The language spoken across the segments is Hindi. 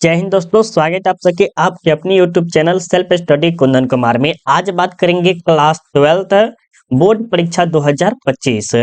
जय हिंद दोस्तों, स्वागत है आप सबके आपके अपनी YouTube channel self study Kundan Kumar में। आज बात करेंगे क्लास 12 बोर्ड परीक्षा 2025।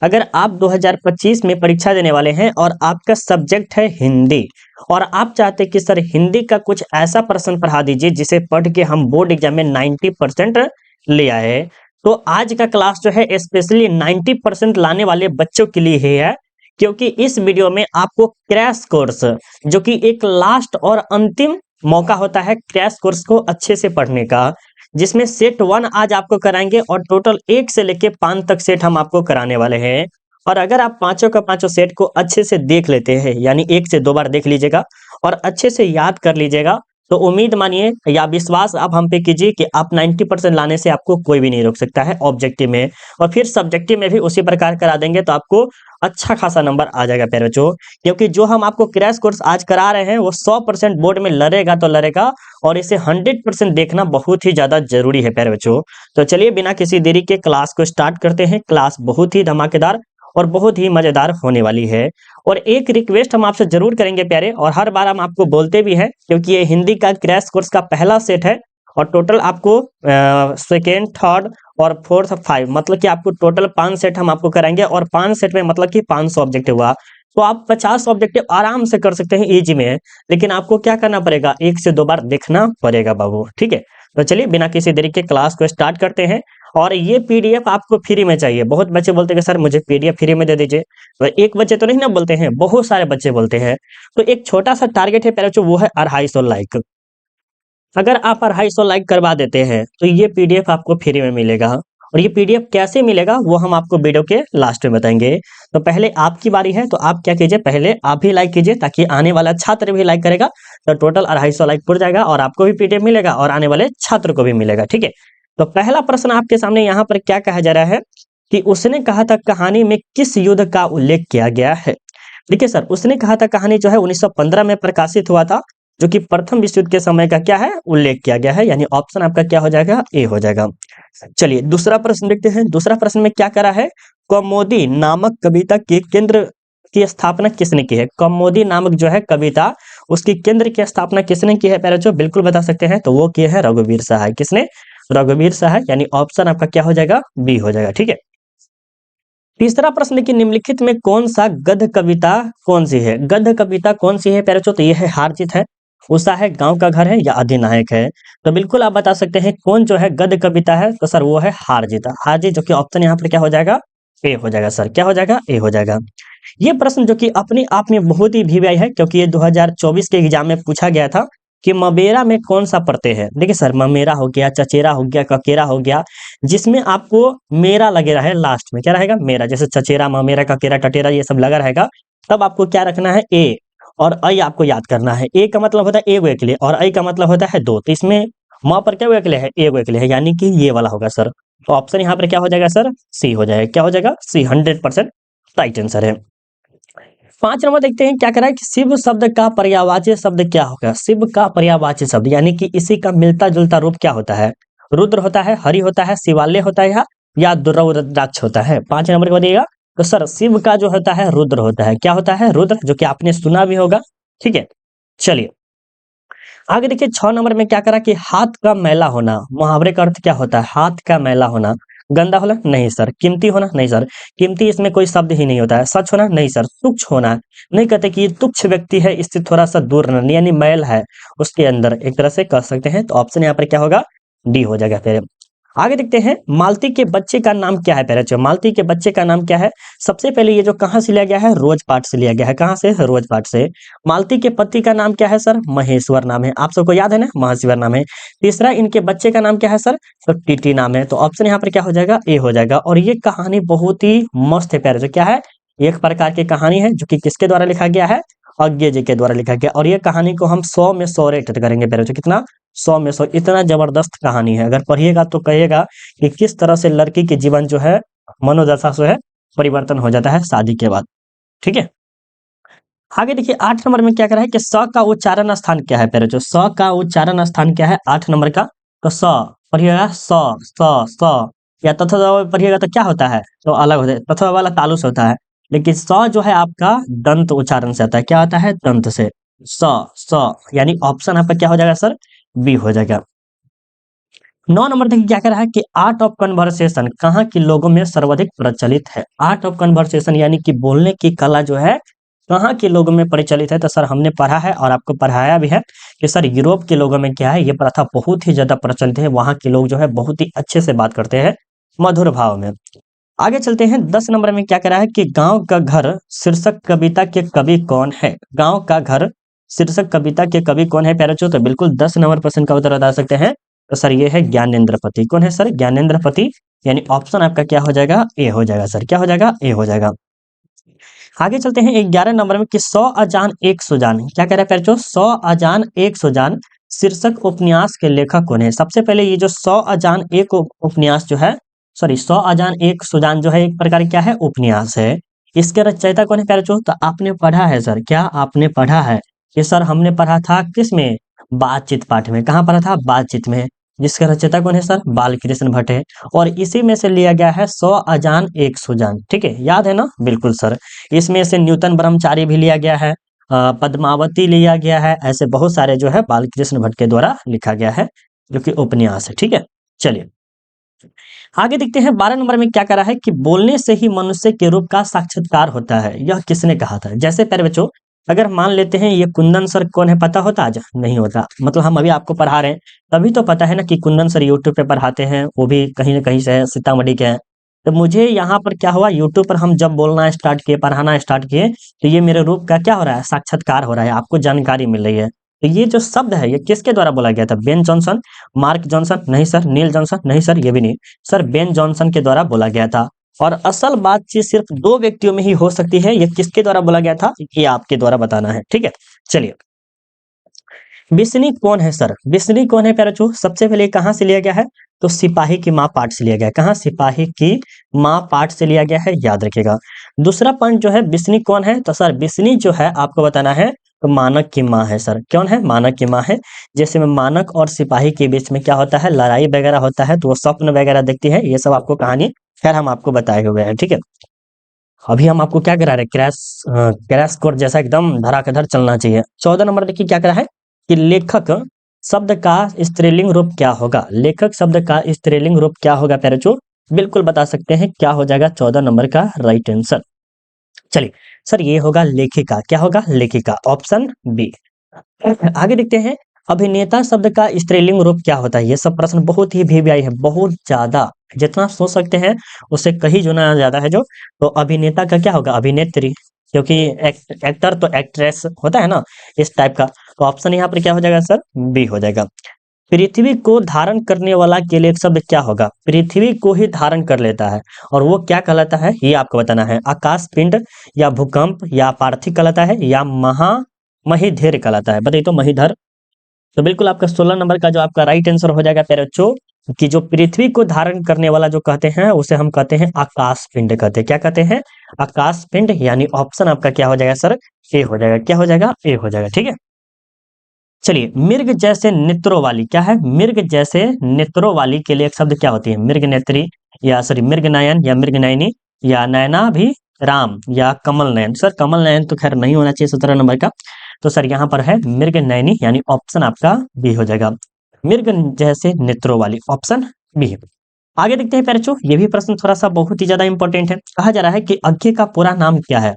अगर आप 2025 में परीक्षा देने वाले हैं और आपका सब्जेक्ट है हिंदी और आप चाहते हैं कि सर हिंदी का कुछ ऐसा प्रश्न पढ़ा दीजिए जिसे पढ़ के हम बोर्ड एग्जाम में 90% ले आए, तो आज का क्लास जो है स्पेशली 90% लाने वाले बच्चों के लिए ही है। क्योंकि इस वीडियो में आपको क्रैश कोर्स, जो कि एक लास्ट और अंतिम मौका होता है क्रैश कोर्स को अच्छे से पढ़ने का, जिसमें सेट 1 आज आपको कराएंगे और टोटल 1 से लेके 5 तक सेट हम आपको कराने वाले हैं। और अगर आप पांचों का पांचों सेट को अच्छे से देख लेते हैं, यानी 1 से 2 बार देख लीजिएगा और अच्छे से याद कर लीजिएगा, तो उम्मीद मानिए या विश्वास आप हम पे कीजिए कि आप 90% लाने से आपको कोई भी नहीं रोक सकता है ऑब्जेक्टिव में। और फिर सब्जेक्टिव में भी उसी प्रकार करा देंगे तो आपको अच्छा खासा नंबर आ जाएगा प्यारे बच्चों। क्योंकि जो हम आपको क्रैश कोर्स आज करा रहे हैं वो 100% बोर्ड में लड़ेगा तो लड़ेगा, और इसे 100% देखना बहुत ही ज्यादा जरूरी है प्यारे बच्चों। तो चलिए बिना किसी देरी के क्लास को स्टार्ट करते हैं। क्लास बहुत ही धमाकेदार और बहुत ही मजेदार होने वाली है। और एक रिक्वेस्ट हम आपसे जरूर करेंगे प्यारे, और हर बार हम आपको बोलते भी हैं, क्योंकि ये हिंदी का क्रैश कोर्स का पहला सेट है और टोटल आपको सेकेंड, थर्ड और फोर्थ 5, मतलब कि आपको टोटल 5 सेट हम आपको कराएंगे। और 5 सेट में मतलब कि 500 ऑब्जेक्टिव हुआ, तो आप 50 ऑब्जेक्टिव आराम से कर सकते हैं इजी में। लेकिन आपको क्या करना पड़ेगा, 1 से 2 बार देखना पड़ेगा बाबू, ठीक है। तो चलिए बिना किसी देरी के क्लास को स्टार्ट करते हैं। और ये पीडीएफ आपको फ्री में चाहिए। बहुत बच्चे बोलते हैं कि सर मुझे पीडीएफ फ्री में दे दीजिए। तो एक बच्चे तो नहीं ना बोलते हैं, बहुत सारे बच्चे बोलते हैं। तो एक छोटा सा टारगेट है प्यारे बच्चों, वो है 250 लाइक। अगर आप 250 लाइक करवा देते हैं तो ये पीडीएफ आपको फ्री में मिलेगा। और ये पीडीएफ कैसे मिलेगा वो हम आपको वीडियो के लास्ट में बताएंगे। तो पहले आपकी बारी है, तो आप क्या कीजिए, पहले आप भी लाइक कीजिए ताकि आने वाला छात्र भी लाइक करेगा, तो टोटल 250 लाइक पुर जाएगा और आपको भी पीडीएफ मिलेगा और आने वाले छात्र को भी मिलेगा, ठीक है। तो पहला प्रश्न आपके सामने यहाँ पर क्या कहा जा रहा है कि उसने कहा था कहानी में किस युद्ध का उल्लेख किया गया है। देखिए सर, उसने कहा था कहानी जो है 1915 में प्रकाशित हुआ था, जो कि प्रथम विश्व युद्ध के समय का क्या है उल्लेख किया गया है, यानी ऑप्शन आपका क्या हो जाएगा, ए हो जाएगा। चलिए दूसरा प्रश्न देखते हैं। दूसरा प्रश्न में क्या करा है, कौमुदी नामक कविता के केंद्र की स्थापना किसने की है। कौमुदी नामक जो है कविता, उसकी केंद्र की स्थापना किसने की है प्यारे बच्चों, बिल्कुल बता सकते हैं, तो वो किए है रघुवीर सहाय। किसने, रघुवीर सहाय, यानी ऑप्शन आपका क्या हो जाएगा, बी हो जाएगा, ठीक है। तीसरा प्रश्न की निम्नलिखित में कौन सा गद्य कविता कौन सी है। गद्य कविता कौन सी है प्यारे बच्चों, तो ये है हारजीत है, उषा है, गांव का घर है, या अधिनायक है। तो बिल्कुल आप बता सकते हैं कौन जो है गद्य कविता है, तो सर वो है हारजीत। हारजीत, जो कि ऑप्शन यहाँ पर क्या हो जाएगा, ए हो जाएगा सर। क्या हो जाएगा, ए हो जाएगा। ये प्रश्न जो कि अपने आप में बहुत ही वीवीआई है, क्योंकि ये 2024 के एग्जाम में पूछा गया था कि मवेरा में कौन सा प्रत्यय है। देखिए सर, ममेरा हो गया, चचेरा हो गया, ककेरा हो गया, जिसमें आपको मेरा लगेगा है लास्ट में, क्या रहेगा, मेरा। जैसे चचेरा, ममेरा, ककेरा, टटेरा ये सब लगा रहेगा, तब आपको क्या रखना है, ए। और ऐ आपको याद करना है। ए का मतलब होता है एक एकले और ऐ का मतलब होता है दो, तो इसमें म पर क्या एकले है, एक एकले है, यानी कि ये वाला होगा सर। तो ऑप्शन यहाँ पर क्या हो जाएगा सर, सी हो जाएगा। क्या हो जाएगा, सी 100% राइट आंसर है। 5 नंबर देखते हैं क्या कह रहा है कि शिव शब्द का पर्यायवाची शब्द क्या होगा। शिव का पर्यायवाची शब्द यानी कि इसी का मिलता जुलता रूप क्या होता है। रुद्र होता है, हरि होता है, शिवालय होता है, या रुद्राक्ष होता है। 5 नंबर को बताइएगा। तो सर शिव का जो होता है रुद्र होता है। क्या होता है, रुद्र, जो कि आपने सुना भी होगा, ठीक है। चलिए आगे देखिए 6 नंबर में क्या करा कि हाथ का मैला होना, मुहावरे का अर्थ क्या होता है, हाथ का मैला होना। गंदा होना, नहीं सर। कीमती होना, नहीं सर। कीमती इसमें कोई शब्द ही नहीं होता है। सच होना, नहीं सर। तुच्छ होना, नहीं कहते कि ये तुच्छ व्यक्ति है, इससे थोड़ा सा दूर रहना, यानी मैल है उसके अंदर, एक तरह से कह सकते हैं। तो ऑप्शन यहाँ पर क्या होगा, डी हो जाएगा। फिर आगे देखते हैं मालती के बच्चे का नाम क्या है। पहले मालती के बच्चे का नाम क्या है। सबसे पहले ये जो कहाँ से लिया गया है, रोजपाट से लिया गया है। कहाँ से, रोजपाट से। मालती के पति का नाम क्या है सर, महेश्वर नाम है। आप सबको याद है ना, महेश्वर नाम है। तीसरा, इनके बच्चे का नाम क्या है सर, तो टीटी नाम है। तो ऑप्शन यहाँ पर क्या हो जाएगा, ए हो जाएगा। और ये कहानी बहुत ही मस्त है प्यारे, जो क्या है, एक प्रकार की कहानी है, जो कि किसके द्वारा लिखा गया है, अज्ञे जी के द्वारा लिखा गया। और ये कहानी को हम 100 में 100 रेट करेंगे प्यारे, जो कितना, 100 में 100। इतना जबरदस्त कहानी है, अगर पढ़िएगा तो कहिएगा कि किस तरह से लड़की के जीवन जो है, मनोदशा जो है परिवर्तन हो जाता है शादी के बाद, ठीक है। आगे देखिए 8 नंबर में क्या करा है कि स का उच्चारण स्थान क्या है प्यारे, जो स का उच्चारण स्थान क्या है 8 नंबर का। तो स पढ़िएगा, स या तथा पढ़िएगा तो क्या होता है, तो अलग होता है, तथा वाला तालु से होता है। लेकिन स जो है आपका दंत उच्चारण से आता है। क्या होता है, दंत से। स स यानी ऑप्शन आपका क्या हो जाएगा सर, बी हो जाएगा। 9 नंबर देखिए क्या कह रहा है कि आर्ट ऑफ कन्वर्सेशन कहाँ के लोगों में सर्वाधिक प्रचलित है। आर्ट ऑफ कन्वर्सेशन यानी कि बोलने की कला जो है कहाँ के लोगों में प्रचलित है। तो सर हमने पढ़ा है और आपको पढ़ाया भी है कि सर यूरोप के लोगों में क्या है, ये प्रथा बहुत ही ज्यादा प्रचलित है। वहाँ के लोग जो है बहुत ही अच्छे से बात करते हैं, मधुर भाव में। आगे चलते हैं। 10 नंबर में क्या कह रहा है कि गांव का घर शीर्षक कविता के कवि कौन है। गांव का घर शीर्षक कविता के कवि कौन है प्यारे बच्चों, तो बिल्कुल 10 नंबर प्रश्न का उत्तर बता सकते हैं। तो सर ये है ज्ञानेंद्र पति। कौन है सर, ज्ञानेंद्र पति। यानी ऑप्शन आपका क्या हो जाएगा, ए हो जाएगा सर। क्या हो जाएगा, ए हो जाएगा। आगे चलते हैं 11 नंबर में कि 100 अजान एक सुजान। क्या कह रहा है प्यारे बच्चों, 100 अजान एक सुजान शीर्षक उपन्यास के लेखक कौन है। सबसे पहले ये जो 100 अजान एक उपन्यास जो है, सॉरी 100 अजान एक सुजान जो है एक प्रकार क्या है, उपन्यास है। इसके रचयिता कौन है प्यारे बच्चों, तो आपने पढ़ा है सर, क्या आपने पढ़ा है कि सर हमने पढ़ा था किस में, बातचीत पाठ में। कहाँ पढ़ा था, बातचीत में। जिसका रचयिता कौन है सर, बालकृष्ण भट्ट है। और इसी में से लिया गया है 100 अजान एक सुजान। ठीक है, याद है ना, बिल्कुल सर। इसमें से न्यूटन ब्रह्मचारी भी लिया गया है, पद्मावती लिया गया है। ऐसे बहुत सारे जो है बालकृष्ण भट्ट के द्वारा लिखा गया है, जो कि उपन्यास है। ठीक है, चलिए आगे देखते हैं। 12 नंबर में क्या कह रहा है कि बोलने से ही मनुष्य के रूप का साक्षात्कार होता है। यह किसने कहा था। जैसे प्यारे बच्चों, अगर मान लेते हैं ये कुंदन सर कौन है, पता होता आज, नहीं होता। मतलब हम अभी आपको पढ़ा रहे हैं तभी तो पता है ना कि कुंदन सर यूट्यूब पे पढ़ाते हैं, वो भी कहीं ना कहीं से है, सीतामढ़ी के हैं। तो मुझे यहाँ पर क्या हुआ, यूट्यूब पर हम जब बोलना स्टार्ट किए, पढ़ाना स्टार्ट किए, तो ये मेरे रूप का क्या हो रहा है, साक्षात्कार हो रहा है, आपको जानकारी मिल रही है। तो ये जो शब्द है ये किसके द्वारा बोला गया था, बेन जॉनसन, मार्क जॉनसन, नहीं सर, नील जॉनसन, नहीं सर, ये भी नहीं सर, बेन जॉनसन के द्वारा बोला गया था। और असल बातचीत सिर्फ दो व्यक्तियों में ही हो सकती है। ये किसके द्वारा बोला गया था, ये आपके द्वारा बताना है। ठीक है, चलिए बिस्नी कौन है सर, बिस्नी कौन है प्यारे बच्चों, सबसे पहले कहाँ से लिया गया है, तो सिपाही की माँ पाठ से लिया गया है। कहाँ, सिपाही की माँ पाठ से लिया गया है, याद रखिएगा। दूसरा पॉइंट जो है, बिस्नी कौन है, तो सर बिस्नी जो है आपको बताना है, तो मानक की माँ है सर। कौन है, मानक की माँ है। जैसे में मानक और सिपाही के बीच में क्या होता है, लड़ाई वगैरह होता है, तो वो स्वप्न वगैरह देखती है। ये सब आपको कहानी खैर हम आपको बताए हुए हैं। ठीक है, अभी हम आपको क्या करा रहे हैं, क्रैश कोर्स जैसा एकदम धड़ाकेधड़ चलना चाहिए। 14 नंबर देखिए क्या करा है कि लेखक शब्द का स्त्रीलिंग रूप क्या होगा। लेखक शब्द का स्त्रीलिंग रूप क्या होगा प्यारे बच्चों, बिल्कुल बता सकते हैं, क्या हो जाएगा 14 नंबर का राइट आंसर। चलिए सर ये होगा लेखिका। क्या होगा, लेखिका, ऑप्शन बी। आगे देखते हैं। अभिनेता शब्द का स्त्रीलिंग रूप क्या होता है। ये सब प्रश्न बहुत ही वीवीआई है, बहुत ज्यादा, जितना सोच सकते हैं उससे कहीं गुना ज्यादा है जो। तो अभिनेता का क्या होगा, अभिनेत्री, क्योंकि एक्टर तो एक्ट्रेस होता है ना, इस टाइप का। तो ऑप्शन यहाँ पर क्या हो जाएगा सर, बी हो जाएगा। पृथ्वी को धारण करने वाला के लिए एक शब्द क्या होगा। पृथ्वी को ही धारण कर लेता है और वो क्या कहलाता है, ये आपको बताना है। आकाश पिंड, या भूकंप, या पार्थिव कहलाता है, या महिधीर कहलाता है। बताइए तो, महिधर। तो बिल्कुल आपका 16 नंबर का जो आपका राइट आंसर हो जाएगा प्यारे बच्चों, कि जो पृथ्वी को धारण करने वाला जो कहते हैं उसे हम कहते हैं आकाश पिंड कहते हैं। क्या कहते हैं, आकाश पिंड। यानी ऑप्शन आपका क्या हो जाएगा सर, ए हो जाएगा। क्या हो जाएगा, ए हो जाएगा। ठीक है, चलिए मिर्ग जैसे नेत्रों वाली, क्या है, मिर्ग जैसे नेत्रों वाली के लिए एक शब्द क्या होती है, मिर्ग नेत्री, या सॉरी मिर्ग नयन, या मिर्ग नयनी, या नयना भी राम, या कमल नयन। सर कमल नयन तो खैर नहीं होना चाहिए 17 नंबर का। तो सर यहाँ पर है मिर्ग नयनी, यानी ऑप्शन आपका बी हो जाएगा। मिर्ग जैसे नेत्रों वाली, ऑप्शन बी। आगे देखते हैं प्यारे बच्चों, ये भी प्रश्न थोड़ा सा बहुत ही ज्यादा इंपॉर्टेंट है। कहा जा रहा है कि अज्ञे का पूरा नाम क्या है।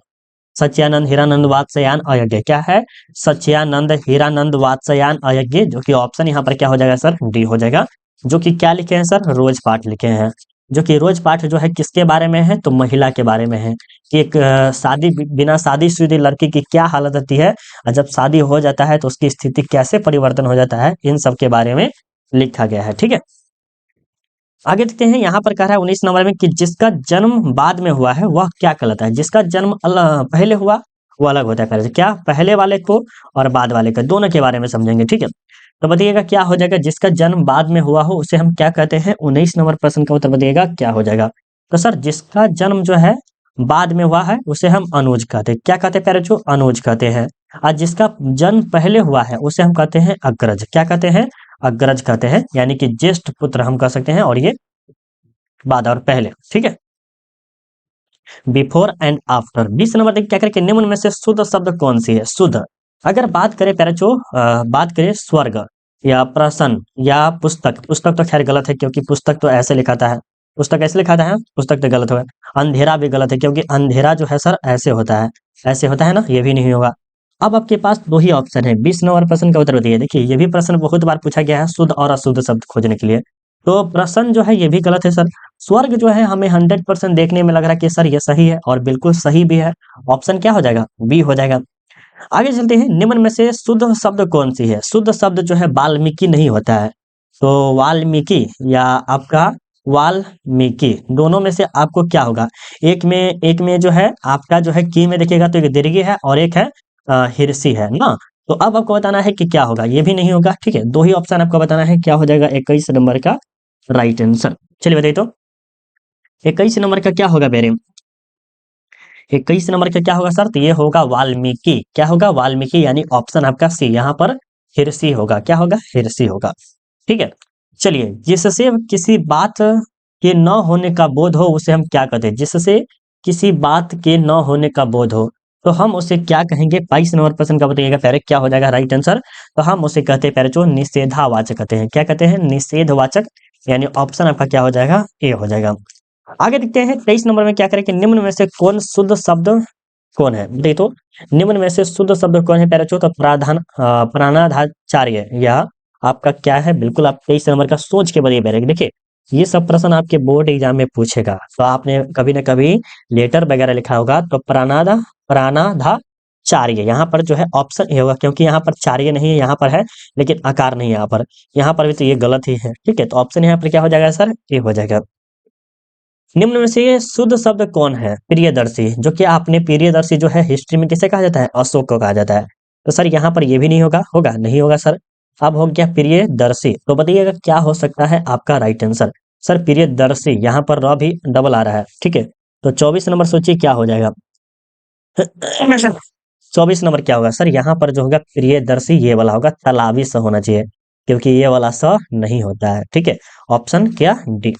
सच्चिदानंद हीरानंद वात्स्यायन अयज्ञ। क्या है, सच्चिदानंद हीरानंद वात्स्यायन अयज्ञ, जो कि ऑप्शन यहाँ पर क्या हो जाएगा सर, डी हो जाएगा। जो कि क्या लिखे हैं सर, रोज पाठ लिखे हैं। जो कि रोज पाठ जो है किसके बारे में है, तो महिला के बारे में है। कि एक बिना शादीशुदा लड़की की क्या हालत होती है, और जब शादी हो जाता है तो उसकी स्थिति कैसे परिवर्तन हो जाता है, इन सब के बारे में लिखा गया है। ठीक है, आगे देखते हैं। यहाँ पर कह रहा है 19 नंबर में कि जिसका जन्म बाद में हुआ है वह क्या कहलाता है। जिसका जन्म पहले हुआ वो अलग होता है पहले से। क्या, पहले वाले को और बाद वाले को, दोनों के बारे में समझेंगे। ठीक है, तो बताइएगा क्या हो जाएगा, जिसका जन्म बाद में हुआ हो उसे हम क्या कहते हैं। 19 नंबर प्रश्न का उत्तर बताइएगा क्या हो जाएगा। तो सर जिसका जन्म जो है बाद में हुआ है उसे हम अनुज कहते हैं। क्या कहते हैं प्यारे बच्चों, अनुज कहते हैं। और जिसका जन्म पहले हुआ है उसे हम कहते हैं अग्रज। क्या कहते हैं, अग्रज कहते हैं। यानी कि ज्येष्ठ पुत्र हम कह सकते हैं, और ये बाद और पहले। ठीक है, बिफोर एंड आफ्टर। 20 नंबर देखिए क्या करें कि निम्न में से शुद्ध शब्द कौन सी है। शुद्ध, अगर बात करें पैराचो बात करें स्वर्ग या प्रसन्न या पुस्तक, पुस्तक तो खैर गलत है क्योंकि पुस्तक तो ऐसे लिखाता है, पुस्तक ऐसे लिखाता है, पुस्तक तो गलत होगा। अंधेरा भी गलत है क्योंकि अंधेरा जो है सर ऐसे होता है, ऐसे होता है ना, ये भी नहीं होगा। अब आपके पास दो ही ऑप्शन है, 20 नंबर प्रश्न का उत्तर बताइए। देखिए ये भी प्रश्न बहुत बार पूछा गया है शुद्ध और अशुद्ध शब्द खोजने के लिए, तो प्रश्न जो है ये भी गलत है सर। स्वर्ग जो है हमें 100% देखने में लग रहा है कि सर ये सही है और बिल्कुल सही भी है। ऑप्शन क्या हो जाएगा, बी हो जाएगा। आगे चलते हैं, निम्न में से शुद्ध शब्द कौन सी है? शुद्ध शब्द जो है वाल्मीकि नहीं होता है, तो वाल्मीकि या आपका वाल्मीकि, दोनों में से आपको क्या होगा? एक में जो है आपका जो है की में देखिएगा तो एक दीर्घी है और एक है हिरसी है ना। तो अब आपको बताना है कि क्या होगा, ये भी नहीं होगा, ठीक है। दो ही ऑप्शन आपको बताना है, क्या हो जाएगा 21 नंबर का राइट आंसर। चलिए बताइए तो 21 नंबर का क्या होगा बेरे? 21 नंबर का क्या होगा सर? तो ये होगा वाल्मीकि। क्या होगा? वाल्मीकि, यानी ऑप्शन आपका सी, यहाँ पर हिरसी होगा। क्या होगा? हिरसी होगा। ठीक है। चलिए, जिससे किसी बात के न होने का बोध हो उसे हम क्या कहते हैं? जिससे किसी बात के न होने का बोध हो तो हम उसे क्या कहेंगे? 22 नंबर प्रश्न का बताइएगा प्यारे, क्या हो जाएगा राइट आंसर? तो हम उसे कहते हैं प्यारे जो निषेधावाचक कहते हैं। क्या कहते हैं? निषेधवाचक, यानी ऑप्शन आपका क्या हो जाएगा? ए हो जाएगा। आगे देखते हैं 23 नंबर में क्या करें कि निम्न में से कौन शुद्ध शब्द कौन है? देखिए तो निम्न में से शुद्ध शब्द कौन है पैराचो? तो प्राणाधाचार्य, या आपका क्या है? बिल्कुल आप 23 नंबर का सोच के बताइए पहले। देखिए ये सब प्रश्न आपके बोर्ड एग्जाम में पूछेगा, तो आपने कभी ना कभी लेटर वगैरह लिखा होगा, तो प्राणाधाचार्य यहाँ पर जो है ऑप्शन ए होगा, क्योंकि यहाँ पर चार्य नहीं है, यहाँ पर है लेकिन आकार नहीं है यहाँ पर। यहाँ पर भी तो ये गलत ही है, ठीक है। तो ऑप्शन यहाँ पर क्या हो जाएगा सर? ए हो जाएगा। निम्न में से ये शुद्ध शब्द कौन है? प्रियदर्शी, जो कि आपने प्रियदर्शी जो है हिस्ट्री में किसे कहा जाता है? अशोक को कहा जाता है। तो सर यहाँ पर ये भी नहीं होगा, होगा नहीं होगा सर। अब हो गया प्रियदर्शी, तो बताइएगा क्या हो सकता है आपका राइट आंसर? सर प्रियदर्शी, यहाँ पर र भी डबल आ रहा है, ठीक है। तो 24 नंबर सोचिए क्या हो जाएगा? 24 नंबर क्या होगा सर? यहाँ पर जो होगा प्रियदर्शी ये वाला होगा, तालाबी स होना चाहिए, क्योंकि ये वाला स नहीं होता है, ठीक है। ऑप्शन क्या? डी।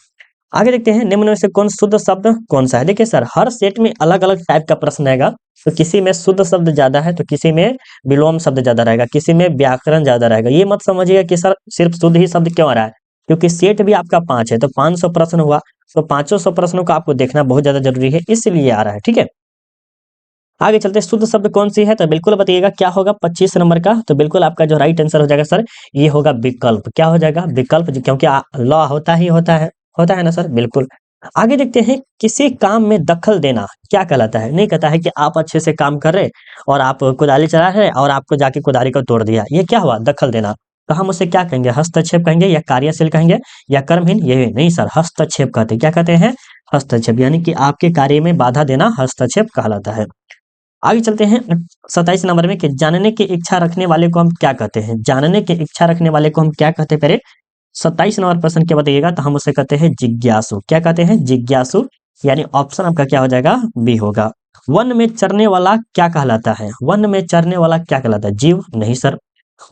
आगे देखते हैं, निम्न में से कौन शुद्ध शब्द कौन सा है? देखिए सर हर सेट में अलग अलग टाइप का प्रश्न आएगा, तो किसी में शुद्ध शब्द ज्यादा है तो किसी में विलोम शब्द ज्यादा रहेगा, किसी में व्याकरण ज्यादा रहेगा। ये मत समझिएगा कि सर सिर्फ शुद्ध ही शब्द क्यों आ रहा है, क्योंकि सेट भी आपका 5 है तो 500 प्रश्न हुआ, तो 500 प्रश्नों को आपको देखना बहुत ज्यादा जरूरी है, इसलिए आ रहा है, ठीक है। आगे चलते हैं, शुद्ध शब्द कौन सी है? तो बिल्कुल बताइएगा क्या होगा 25 नंबर का? तो बिल्कुल आपका जो राइट आंसर हो जाएगा सर, ये होगा विकल्प। क्या हो जाएगा? विकल्प, क्योंकि लॉ होता ही होता है ना सर, बिल्कुल। आगे देखते हैं, किसी काम में दखल देना क्या कहलाता है? नहीं कहता है कि आप अच्छे से काम कर रहे और आप कुदाली चला रहे और आपको जाके कुदाली को तोड़ दिया, ये क्या हुआ? दखल देना। तो हम उसे क्या कहेंगे? हस्तक्षेप कहेंगे या कार्यशील कहेंगे या कर्महीन? ये नहीं सर, हस्तक्षेप कहते हैं। क्या कहते हैं? हस्तक्षेप, यानी कि आपके कार्य में बाधा देना हस्तक्षेप कहलाता है। आगे चलते हैं 27 नंबर में कि जानने की इच्छा रखने वाले को हम क्या कहते हैं? जानने की इच्छा रखने वाले को हम क्या कहते हैं? पहले 27 नंबर प्रश्न क्या बताइएगा? तो हम उसे कहते हैं जिज्ञासु। क्या कहते हैं? जिज्ञासु, यानी ऑप्शन आपका क्या हो जाएगा? बी होगा। वन में चरने वाला क्या कहलाता है? वन में चरने वाला क्या कहलाता है? जीव? नहीं सर।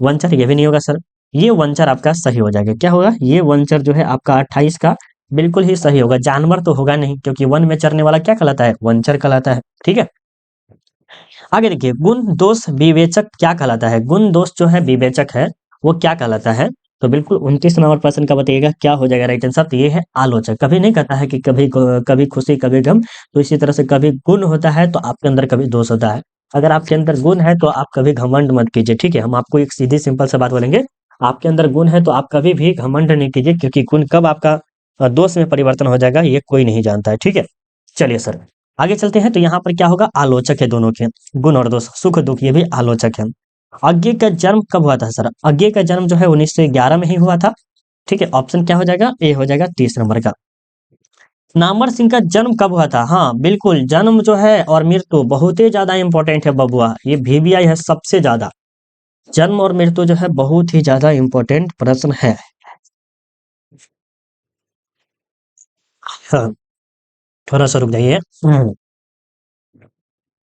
वनचर, ये भी नहीं होगा सर। ये वनचर आपका सही हो जाएगा। क्या होगा? ये वनचर जो है आपका 28 का बिल्कुल ही सही होगा। जानवर तो होगा नहीं, क्योंकि वन में चरने वाला क्या कहलाता है? वनचर कहलाता है, ठीक है। आगे देखिए, गुण दोष विवेचक क्या कहलाता है? गुण दोष जो है विवेचक है, वो क्या कहलाता है? तो बिल्कुल 29 नंबर प्रश्न का बताइएगा क्या हो जाएगा राइट आंसर? तो ये है आलोचक। कभी नहीं कहता है कि कभी खुशी कभी गम, तो इसी तरह से कभी गुण होता है तो आपके अंदर कभी दोष होता है। अगर आपके अंदर गुण है तो आप कभी घमंड मत कीजिए, ठीक है। हम आपको एक सीधी सिंपल से बात बोलेंगे, आपके अंदर गुण है तो आप कभी भी घमंड नहीं कीजिए, क्योंकि गुण कब आपका दोष में परिवर्तन हो जाएगा ये कोई नहीं जानता है, ठीक है। चलिए सर आगे चलते हैं, तो यहाँ पर क्या होगा? आलोचक है दोनों के, गुण और दोष, सुख दुख, ये भी आलोचक है। अज्ञे का जन्म कब हुआ था सर? अज्ञे का जन्म जो है 1911 में ही हुआ था, ठीक है। ऑप्शन क्या हो जाएगा? ए हो जाएगा 30 नंबर का। नामवर सिंह का जन्म कब हुआ था? हाँ बिल्कुल, जन्म जो है और मृत्यु बहुत ही ज्यादा इंपॉर्टेंट है बबुआ, ये VVI है सबसे ज्यादा। जन्म और मृत्यु जो है बहुत ही ज्यादा इंपॉर्टेंट प्रश्न है। हाँ, थोड़ा सा रुक जाइए।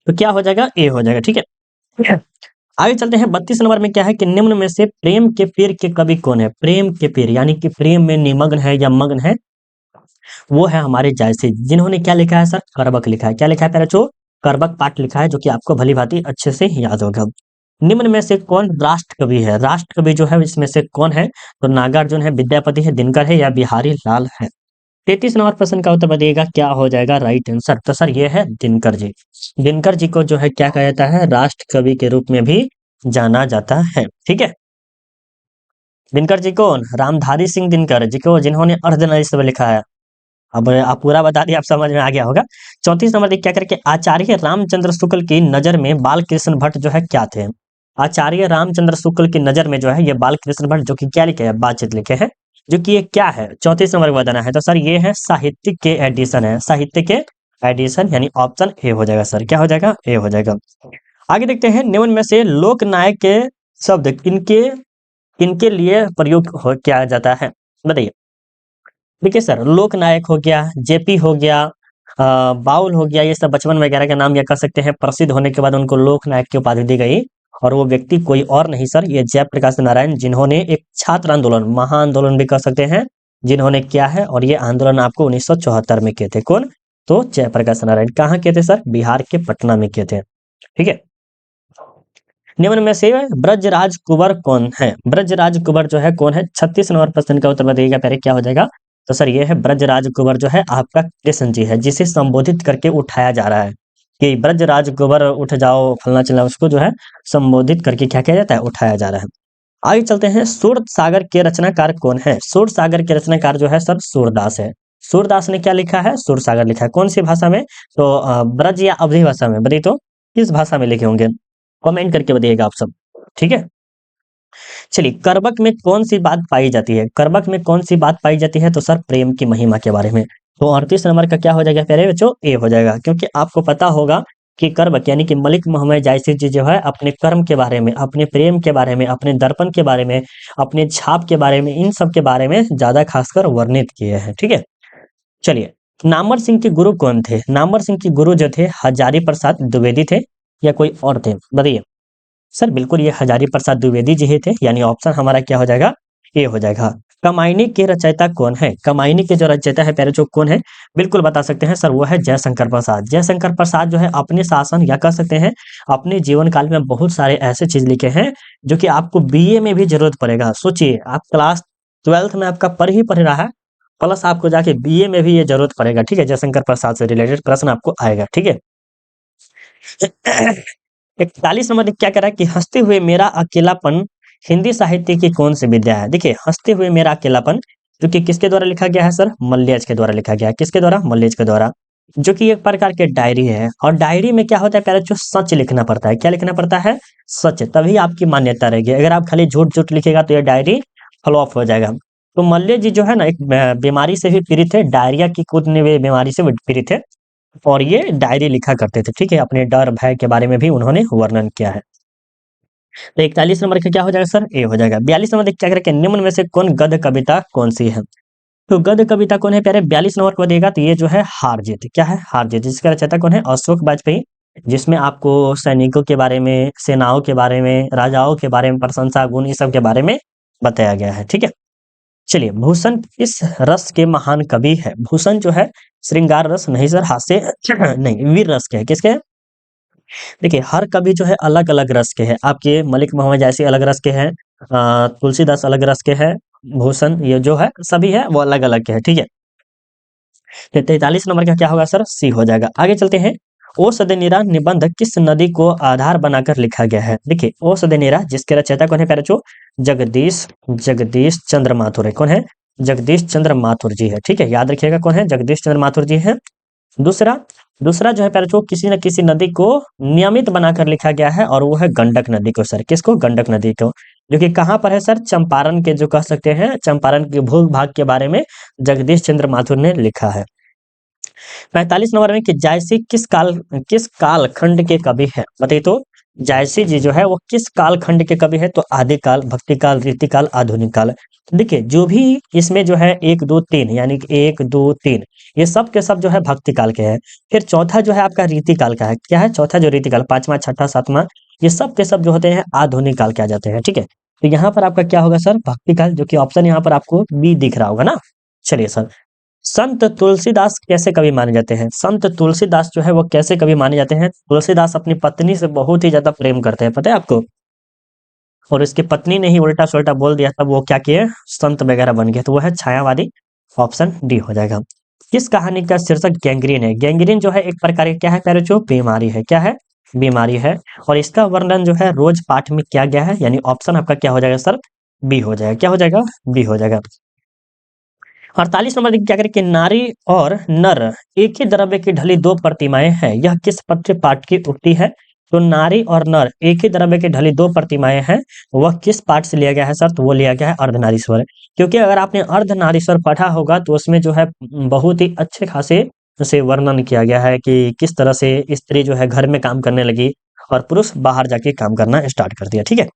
तो क्या हो जाएगा? ए हो जाएगा, ठीक है। आगे चलते हैं, 32 नंबर में क्या है कि निम्न में से प्रेम के पीर के कवि कौन है? प्रेम के पीर, यानी कि प्रेम में निमग्न है या मग्न है, वो है हमारे जायसी, जिन्होंने क्या लिखा है सर? करबक लिखा है। क्या लिखा है पैराचो? करबक पाठ लिखा है, जो कि आपको भली भांति अच्छे से याद होगा। निम्न में से कौन राष्ट्र कवि है? राष्ट्र कवि जो है इसमें से कौन है? तो नागार्जुन है, विद्यापति है, दिनकर है या बिहारी लाल है? 33 नंबर प्रश्न का उत्तर बताइएगा क्या हो जाएगा राइट आंसर। तो सर ये है दिनकर जी। दिनकर जी को जो है क्या कहा जाता है? राष्ट्र कवि के रूप में भी जाना जाता है। ठीक है। दिनकर जी कौन? रामधारी सिंह दिनकर जी को, जिन्होंने अर्धनारीश्वर लिखा है। अब आप पूरा बता दिए, आप समझ में आ गया होगा। 34 नंबर देखिए क्या करके, आचार्य रामचंद्र शुक्ल की नजर में बाल कृष्ण भट्ट जो है क्या थे? आचार्य रामचंद्र शुक्ल की नजर में जो है ये बाल कृष्ण भट्ट जो कि क्या लिखे हैं? बातचीत लिखे हैं। जो कि ये क्या है? 34 नंबर को बताना है। तो सर ये है साहित्य के एडिशन है, साहित्य के एडिशन, यानी ऑप्शन ए हो जाएगा सर। क्या हो जाएगा? ए हो जाएगा। आगे देखते हैं, निम्न में से लोक नायक के शब्द इनके इनके लिए प्रयोग हो किया जाता है, बताइए। देखिए सर, लोक नायक हो गया, जेपी हो गया, बाउल हो गया, ये सब बचपन वगैरह के नाम या कह सकते हैं। प्रसिद्ध होने के बाद उनको लोक नायक की उपाधि दी गई। और वो व्यक्ति कोई और नहीं सर, ये जयप्रकाश नारायण, जिन्होंने एक छात्र आंदोलन, महाआंदोलन भी कह सकते हैं, जिन्होंने किया है। और ये आंदोलन आपको 1974 में किए थे। कौन? तो जयप्रकाश नारायण। कहाँ किए थे सर? बिहार के पटना में किए थे। ठीक है। निम्न में से ब्रजराज कुंवर कौन है? ब्रजराज कुंवर जो है कौन है? 36 नंबर प्रश्न का उत्तर बताइएगा पहले क्या हो जाएगा। तो सर ये है ब्रजराज कुंवर जो है आपका कृष्ण जी है, जिसे संबोधित करके उठाया जा रहा है कि ब्रजराज कुंवर उठ जाओ, फलना चलना, उसको जो है संबोधित करके क्या किया जाता है? उठाया जा रहा है। आगे चलते हैं, सूर सागर के रचनाकार कौन है? सूर सागर के रचनाकार जो है सर सूरदास है। सूरदास ने क्या लिखा है? सूर सागर लिखा है। कौन सी भाषा में? तो ब्रज या अवधी भाषा में, बताइए तो किस भाषा में लिखे होंगे? कमेंट करके बताइएगा आप सब। ठीक है। चलिए, करबक में कौन सी बात पाई जाती है? करबक में कौन सी बात पाई जाती है? तो सर प्रेम की महिमा के बारे में। तो 38 नंबर का क्या हो जाएगा प्यारे बच्चों? ए हो जाएगा। क्योंकि आपको पता होगा कि करबक यानी कि मलिक मोहम्मद जायसी जी जो है अपने कर्म के बारे में, अपने प्रेम के बारे में, अपने दर्पण के बारे में, अपने छाप के बारे में, इन सब के बारे में ज्यादा खासकर वर्णित किए हैं। ठीक है। चलिए, नामवर सिंह के गुरु कौन थे? नामवर सिंह के गुरु जो थे हजारी प्रसाद द्विवेदी थे या कोई और थे, बताइए। सर बिल्कुल ये हजारी प्रसाद द्विवेदी जी ही थे, यानी ऑप्शन हमारा क्या हो जाएगा? ए हो जाएगा। कमायनी के रचयिता कौन है? कमायनी के जो रचयिता है प्यारे, जो कौन है? बिल्कुल बता सकते हैं सर, वो है जयशंकर प्रसाद। जयशंकर प्रसाद जो है अपने शासन या कह सकते हैं अपने जीवन काल में बहुत सारे ऐसे चीज लिखे हैं जो कि आपको बीए में भी जरूरत पड़ेगा। सोचिए, आप क्लास 12th में आपका पढ़ रहा है, प्लस आपको जाके बीए में भी ये जरूरत पड़ेगा। ठीक है। जयशंकर प्रसाद से रिलेटेड प्रश्न आपको आएगा। ठीक है। 41 नंबर क्या कह रहा है कि हंसते हुए मेरा अकेलापन हिंदी साहित्य की कौन सी विद्या है? देखिए, हंसते हुए मेरा अकेलापन जो कि किसके द्वारा लिखा गया है सर? मल्लियाज के द्वारा लिखा गया है। किसके द्वारा? मल्लियाज के द्वारा। जो कि एक प्रकार के डायरी है। और डायरी में क्या होता है प्यारे, जो सच लिखना पड़ता है। क्या लिखना पड़ता है? सच, तभी आपकी मान्यता रहेगी। अगर आप खाली झूठ झूठ लिखेगा तो ये डायरी फ्लॉप हो जाएगा। तो मल्य जी जो है ना, एक बीमारी से भी पीड़ित है, डायरिया की कूदने हुए बीमारी से पीड़ित है। और ये डायरी लिखा करते थे। ठीक है। अपने डर भय के बारे में भी उन्होंने वर्णन किया है। तो 41 नंबर का क्या हो जाएगा सर? ए हो जाएगा। 42 नंबर क्या करेंगे, निम्न में से कौन गद्य कविता कौन सी है? तो गद्य कविता कौन है प्यारे? 42 नंबर को देगा तो ये जो है हार जीत। क्या है? हार जीत। जिसका रचयिता कौन है? अशोक वाजपेयी। जिसमें आपको सैनिकों के बारे में, सेनाओं के बारे में, राजाओं के बारे में, प्रशंसा गुण, इस सब के बारे में बताया गया है। ठीक है। चलिए, भूषण किस रस के महान कवि है? भूषण जो है श्रृंगार रस नहीं सर, हास्य नहीं, वीर रस के है। किसके? देखिए, हर कवि जो है अलग अलग रस के हैं। आपके मलिक मोहम्मद जैसी अलग रस के हैं, तुलसीदास अलग रस के हैं, भूषण ये जो है सभी है वो अलग अलग के हैं। ठीक है। तो 43 नंबर का क्या होगा सर? सी हो जाएगा। आगे चलते हैं, ओ सदनेरा निबंध किस नदी को आधार बनाकर लिखा गया है? देखिए, ओ सदनेरा जिसके रचयिता कौन है प्यारे बच्चों? जगदीश जगदीश चंद्र माथुर है। कौन है? जगदीश चंद्र माथुर जी है। ठीक है। याद रखिएगा कौन है? जगदीश चंद्र माथुर जी है। दूसरा दूसरा जो है प्यारे बच्चों, किसी न किसी नदी को नियमित बनाकर लिखा गया है, और वो है गंडक नदी को सर। किसको? गंडक नदी को। जो कि कहाँ पर है सर? चंपारण के, जो कह सकते हैं चंपारण के भू भाग के बारे में जगदीश चंद्र माथुर ने लिखा है। 45 नंबर में कि जायसी किस काल खंड के कवि है? बताइए तो। जायसी जी जो है वो किस काल खंड के कवि है? तो आदिकाल, भक्ति काल, रीति काल, आधुनिक काल। तो देखिए, जो भी इसमें जो है 1 2 3 यानी कि 1 2 3 ये सब के सब जो है भक्ति काल के हैं। फिर चौथा जो है आपका रीति काल का है। क्या है? चौथा जो रीति काल, पांचवा छठा सातवां, ये सब के सब जो होते हैं आधुनिक काल के आ जाते हैं। ठीक है। तो यहाँ पर आपका क्या होगा सर? भक्ति काल, जो कि ऑप्शन यहाँ पर आपको बी दिख रहा होगा ना। चलिए सर, संत तुलसीदास कैसे कवि माने जाते हैं? संत तुलसीदास जो है वो कैसे कवि माने जाते हैं? तुलसीदास अपनी पत्नी से बहुत ही ज्यादा प्रेम करते हैं, पता है आपको? और उसकी पत्नी ने ही उल्टा सुल्टा बोल दिया, तब वो क्या किए, संत वगैरह बन गए। तो वो है छायावादी, ऑप्शन डी हो जाएगा। किस कहानी का शीर्षक गैंग्रीन है? गैंग्रीन जो है एक प्रकार की क्या है प्यारे बच्चों, बीमारी है। क्या है? बीमारी है। और इसका वर्णन जो है रोज पाठ में किया गया है, यानी ऑप्शन आपका क्या हो जाएगा सर, बी हो जाएगा। क्या हो जाएगा? बी हो जाएगा। 48 नंबर देखिए क्या करें कि नारी और नर एक ही द्रव्य की ढली दो प्रतिमाएं हैं, यह किस पद्य पाठ की उक्ति है? तो नारी और नर एक ही द्रव्य की ढली दो प्रतिमाएं हैं, वह किस पाठ से लिया गया है सर? तो वो लिया गया है अर्धनारीश्वर। क्योंकि अगर आपने अर्धनारीश्वर पढ़ा होगा तो उसमें जो है बहुत ही अच्छे खासे से वर्णन किया गया है कि किस तरह से स्त्री जो है घर में काम करने लगी और पुरुष बाहर जाके काम करना स्टार्ट कर दिया। ठीक है।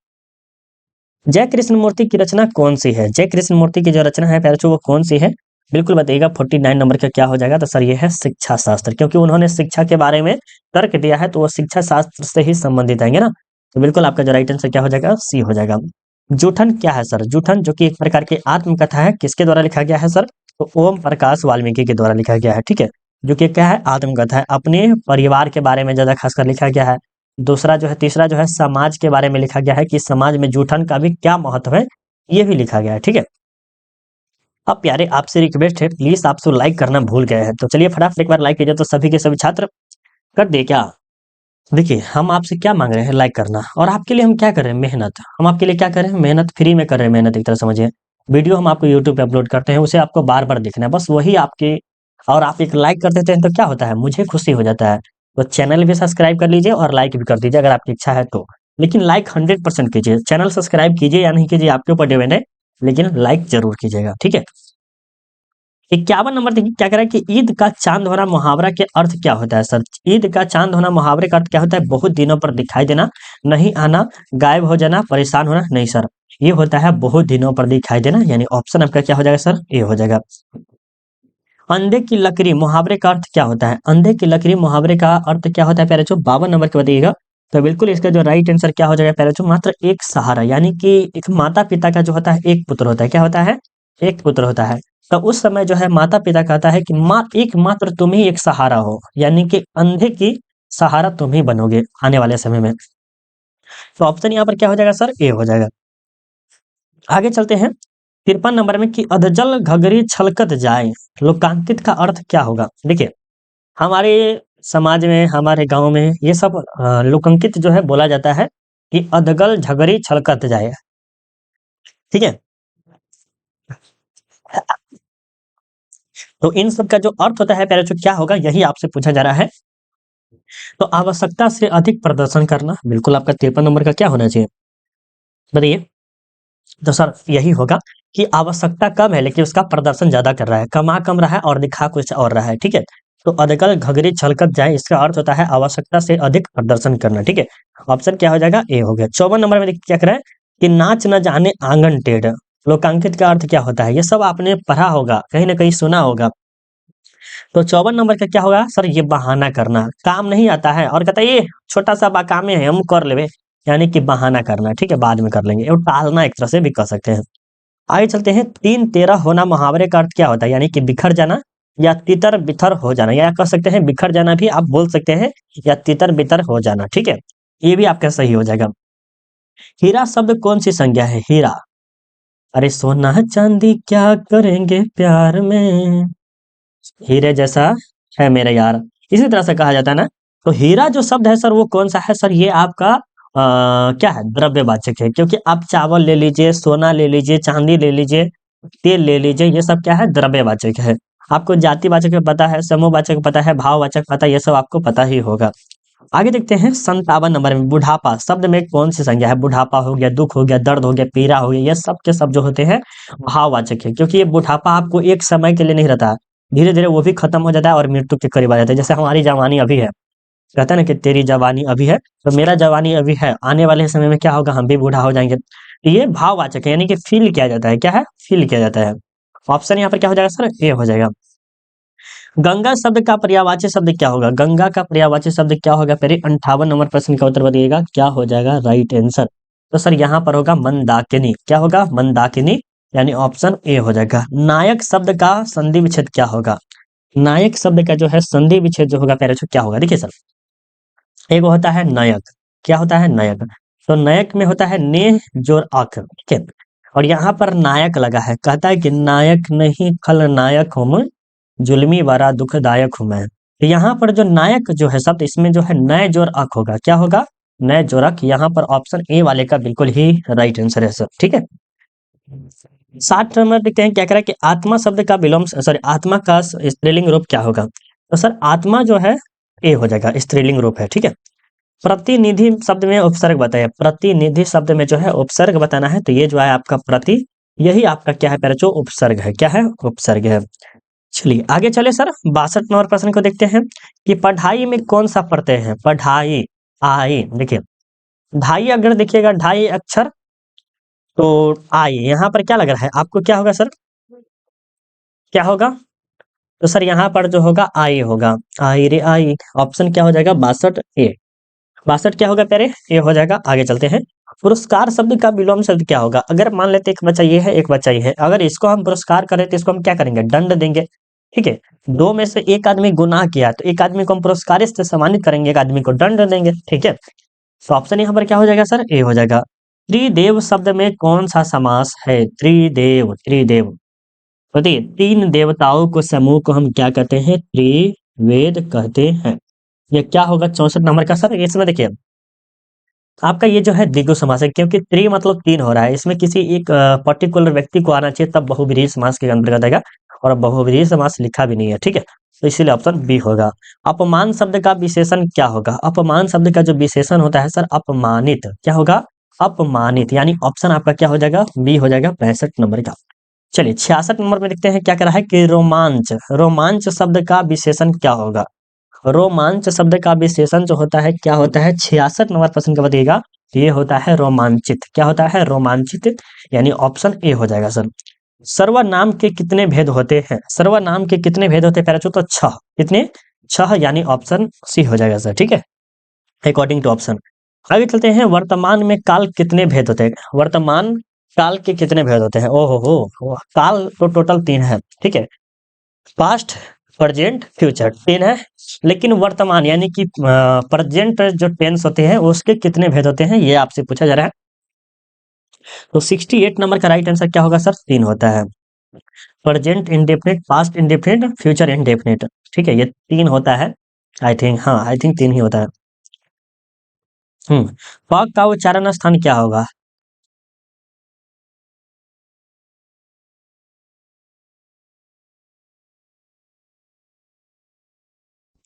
जय कृष्ण मूर्ति की रचना कौन सी है? जय कृष्ण मूर्ति की जो रचना है प्यारे बच्चों वो कौन सी है? बिल्कुल बताइएगा। 49 नंबर का क्या हो जाएगा? तो सर ये है शिक्षा शास्त्र, क्योंकि उन्होंने शिक्षा के बारे में तर्क दिया है, तो वो शिक्षा शास्त्र से ही संबंधित आएंगे ना। तो बिल्कुल आपका जो राइट आंसर क्या हो जाएगा? सी हो जाएगा। जूठन क्या है सर? जूठन जो कि एक प्रकार की आत्मकथा है, किसके द्वारा लिखा गया है सर? तो ओम प्रकाश वाल्मीकि के द्वारा लिखा गया है। ठीक है। जो कि क्या है? आत्मकथा है, अपने परिवार के बारे में ज्यादा खासकर लिखा गया है। दूसरा जो है, तीसरा जो है समाज के बारे में लिखा गया है कि समाज में जूठन का भी क्या महत्व है, ये भी लिखा गया है। ठीक है। अब प्यारे आपसे रिक्वेस्ट है, प्लीज आपसे लाइक करना भूल गए हैं, तो चलिए फटाफट एक बार लाइक कीजिए, तो सभी के सभी छात्र कर दे क्या। देखिए हम आपसे क्या मांग रहे हैं, लाइक करना, और आपके लिए हम क्या कर रहे हैं, मेहनत। हम आपके लिए क्या कर रहे हैं, मेहनत फ्री में कर रहे हैं, मेहनत एक तरह समझिए। वीडियो हम आपको यूट्यूब पे अपलोड करते हैं, उसे आपको बार बार देखना है, बस वही आपके। और आप एक लाइक कर देते हैं तो क्या होता है, मुझे खुशी हो जाता है। तो चैनल भी सब्सक्राइब कर लीजिए और लाइक भी कर दीजिए अगर आपकी इच्छा है तो। लेकिन लाइक 100% कीजिए, चैनल सब्सक्राइब कीजिए या नहीं कीजिए आपके ऊपर डिपेंड है, लेकिन लाइक जरूर कीजिएगा। ठीक है। 51 नंबर देखिए क्या कह रहा है कि ईद का चांद होना मुहावरा के अर्थ क्या होता है सर? ईद का चांद होना मुहावरे का अर्थ क्या होता है? बहुत दिनों पर दिखाई देना, नहीं आना, गायब हो जाना, परेशान होना। नहीं सर, ये होता है बहुत दिनों पर दिखाई देना, यानी ऑप्शन आपका क्या हो जाएगा सर? ए हो जाएगा। अंधे की लकड़ी मुहावरे का अर्थ क्या होता है? अंधे की लकड़ी मुहावरे का अर्थ क्या होता है प्यारे बच्चों? 52 नंबर के बताइएगा। तो बिल्कुल इसका जो राइट आंसर क्या हो जाएगा प्यारे बच्चों? मात्र एक सहारा, यानी कि एक माता पिता का जो होता है एक पुत्र होता है। क्या होता है? एक पुत्र होता है। तो उस समय जो है माता पिता कहता है कि माँ एकमात्र तुम ही एक सहारा हो, यानी कि अंधे की सहारा तुम ही बनोगे आने वाले समय में। तो ऑप्शन यहाँ पर क्या हो जाएगा सर? ए हो जाएगा। आगे चलते हैं 53 नंबर में कि अधजल घघरी छलकत जाए, लोकांकित का अर्थ क्या होगा? देखिए हमारे समाज में, हमारे गांव में ये सब लोकांकित जो है बोला जाता है कि अधगल झगड़ी छलकत जाए। ठीक है। तो इन सब का जो अर्थ होता है प्यारे बच्चों क्या होगा, यही आपसे पूछा जा रहा है। तो आवश्यकता से अधिक प्रदर्शन करना, बिल्कुल आपका 53 नंबर का क्या होना चाहिए बताइए? तो सर यही होगा कि आवश्यकता कम है लेकिन उसका प्रदर्शन ज्यादा कर रहा है, कमा कम रहा है और दिखा कुछ और रहा है। ठीक है। तो अधकल घघरी छलकत जाए, इसका अर्थ होता है आवश्यकता से अधिक प्रदर्शन करना। ठीक है। ऑप्शन क्या हो जाएगा? ए हो गया। 54 नंबर में देखिए क्या कर रहा है कि नाच न जाने आंगन टेढ़, लोकांकित का अर्थ क्या होता है? ये सब आपने पढ़ा होगा, कहीं ना कहीं सुना होगा। तो 54 नंबर का क्या होगा सर? ये बहाना करना, काम नहीं आता है और कहता है ये छोटा सा बाकामे है हम कर लेवे, यानी कि बहाना करना। ठीक है, बाद में कर लेंगे, और टालना एक तरह से भी कह सकते हैं। आगे चलते हैं, 3-13 होना मुहावरे का अर्थ क्या होता है? यानी कि बिखर जाना या तितर बितर हो जाना, या कह सकते हैं बिखर जाना भी आप बोल सकते हैं, या तितर बितर हो जाना। ठीक है, ये भी आपका सही हो जाएगा। हीरा शब्द कौन सी संज्ञा है? हीरा, अरे सोना चांदी क्या करेंगे प्यार में, हीरे जैसा है मेरा यार, इसी तरह से कहा जाता है ना। तो हीरा जो शब्द है सर वो कौन सा है सर? ये आपका क्या है? द्रव्यवाचक है, क्योंकि आप चावल ले लीजिए, सोना ले लीजिए, चांदी ले लीजिए, तेल ले लीजिए, ये सब क्या है? द्रव्यवाचक है। आपको जातिवाचक पता है, समूहवाचक पता है, भाववाचक पता है, ये सब आपको पता ही होगा। आगे देखते हैं 57 नंबर में, बुढ़ापा शब्द में कौन सी संज्ञा है? बुढ़ापा हो गया, दुख हो गया, दर्द हो गया, पीड़ा हो गया, ये सब के सब जो होते हैं भाववाचक है, क्योंकि ये बुढ़ापा आपको एक समय के लिए नहीं रहता, धीरे धीरे वो भी खत्म हो जाता है और मृत्यु के करीब आ जाता है। जैसे हमारी जवानी अभी है, कहता है ना कि तेरी जवानी अभी है, तो मेरा जवानी अभी है, आने वाले समय में क्या होगा, हम भी बूढ़ा हो जाएंगे। तो ये भाववाचक है, यानी कि फील किया जाता है। क्या है? फील किया जाता है। ऑप्शन यहाँ पर क्या हो जाएगा सर? ए हो जाएगा। गंगा शब्द का पर्यायवाची शब्द क्या होगा? गंगा का पर्यायवाची शब्द क्या होगा? पहले 58 नंबर प्रश्न का उत्तर बताइएगा, क्या हो जाएगा राइट आंसर? तो सर यहाँ पर होगा मंदाकिनी। क्या होगा? मंदाकिनी, यानी ऑप्शन ए हो जाएगा। नायक शब्द का संधि विच्छेद क्या होगा? नायक शब्द का जो है संधि विच्छेद जो होगा पहले क्या होगा? देखिए सर, एक होता है नायक। क्या होता है? नायक। तो नयक में होता है ने जोर अक, ठीक है। और यहाँ पर नायक लगा है, कहता है कि नायक नहीं खलनायक हूँ मैं, जुल्मी वारा दुखदायक हूँ मैं। तो यहाँ पर जो नायक जो है शब्द, इसमें जो है नय जोर अक होगा, क्या होगा, नय जोर अक। यहाँ पर ऑप्शन ए वाले का बिल्कुल ही राइट आंसर है सर, ठीक है। 60 नंबर देखते हैं क्या कह रहा है कि आत्मा शब्द का विलोम, सॉरी आत्मा का स्त्रीलिंग रूप क्या होगा। तो सर आत्मा जो है ए हो जाएगा, स्त्रीलिंग रूप है, ठीक है। प्रतिनिधि शब्द में उपसर्ग बताइए, प्रतिनिधि शब्द में जो है उपसर्ग बताना है, तो ये जो है आपका प्रति, यही आपका क्या है प्यारे, जो उपसर्ग है, क्या है, उपसर्ग है। चलिए आगे चले सर, 62 नंबर प्रश्न को देखते हैं कि पढ़ाई में कौन सा प्रत्यय है, पढ़ाई, आई, देखिए ढाई, अगर देखिएगा ढाई अक्षर, तो आई यहाँ पर क्या लग रहा है आपको, क्या होगा सर, क्या होगा, तो सर यहाँ पर जो होगा आई होगा, आई रे आई, ऑप्शन क्या हो जाएगा 62 ए, 62 क्या होगा प्यारे, ये हो जाएगा। आगे चलते हैं, पुरस्कार शब्द का विलोम शब्द क्या होगा। अगर मान लेते एक बच्चा ये है, एक बच्चा ये है, अगर इसको हम पुरस्कार करें तो इसको हम क्या करेंगे, दंड देंगे, ठीक है। दो में से एक आदमी गुनाह किया तो एक आदमी को हम पुरस्कार से सम्मानित करेंगे, एक आदमी को दंड देंगे, ठीक है। तो ऑप्शन यहाँ पर क्या हो जाएगा सर, ए हो जाएगा। त्रिदेव शब्द में कौन सा समास है, त्रिदेव, त्रिदेव, बताइए, तीन देवताओं को समूह को हम क्या कहते हैं, त्रिवेद कहते हैं। ये क्या होगा 64 नंबर का सर, इसमें देखिए आपका ये जो है द्विगु समास है, क्योंकि त्रि मतलब तीन हो रहा है, इसमें किसी एक पर्टिकुलर व्यक्ति को आना चाहिए, तब बहुब्रीहि समास के अंतर्गत आएगा, और बहुब्रीहि समास लिखा भी नहीं है, ठीक है। तो इसीलिए ऑप्शन बी होगा। अपमान शब्द का विशेषण क्या होगा, अपमान शब्द का जो विशेषण होता है सर, अपमानित, क्या होगा, अपमानित, यानी ऑप्शन आपका क्या हो जाएगा, बी हो जाएगा 65 नंबर का। चलिए 66 नंबर में देखते हैं क्या कह रहा है कि रोमांच, रोमांच शब्द का विशेषण क्या होगा। रोमांच शब्द का विशेषण जो होता है क्या होता है, 66 नंबर प्रश्न का बताइएगा, ये होता है रोमांचित, क्या होता है, रोमांचित, यानी ऑप्शन ए हो जाएगा सर। सर्वनाम के कितने भेद होते हैं, सर्वनाम के कितने भेद होते हैं पैराचू, तो 6, कितने, 6, यानी ऑप्शन सी हो जाएगा सर, ठीक है, अकॉर्डिंग टू ऑप्शन। आगे चलते हैं, वर्तमान में काल कितने भेद होते हैं, वर्तमान काल के कितने भेद होते हैं, ओहो हो, काल तो टोटल 3 है, ठीक है। पास्ट, प्रेजेंट, फ्यूचर 3 है, लेकिन वर्तमान यानी कि प्रेजेंट जो टेंस होते हैं उसके कितने भेद होते हैं, ये आपसे पूछा जा रहा है। तो 68 नंबर का राइट आंसर क्या होगा सर, 3 होता है। Present indefinite, past indefinite, future indefinite, ठीक है, ये 3 होता है, आई थिंक, हाँ आई थिंक 3 ही होता है। प का उच्चारण स्थान क्या होगा,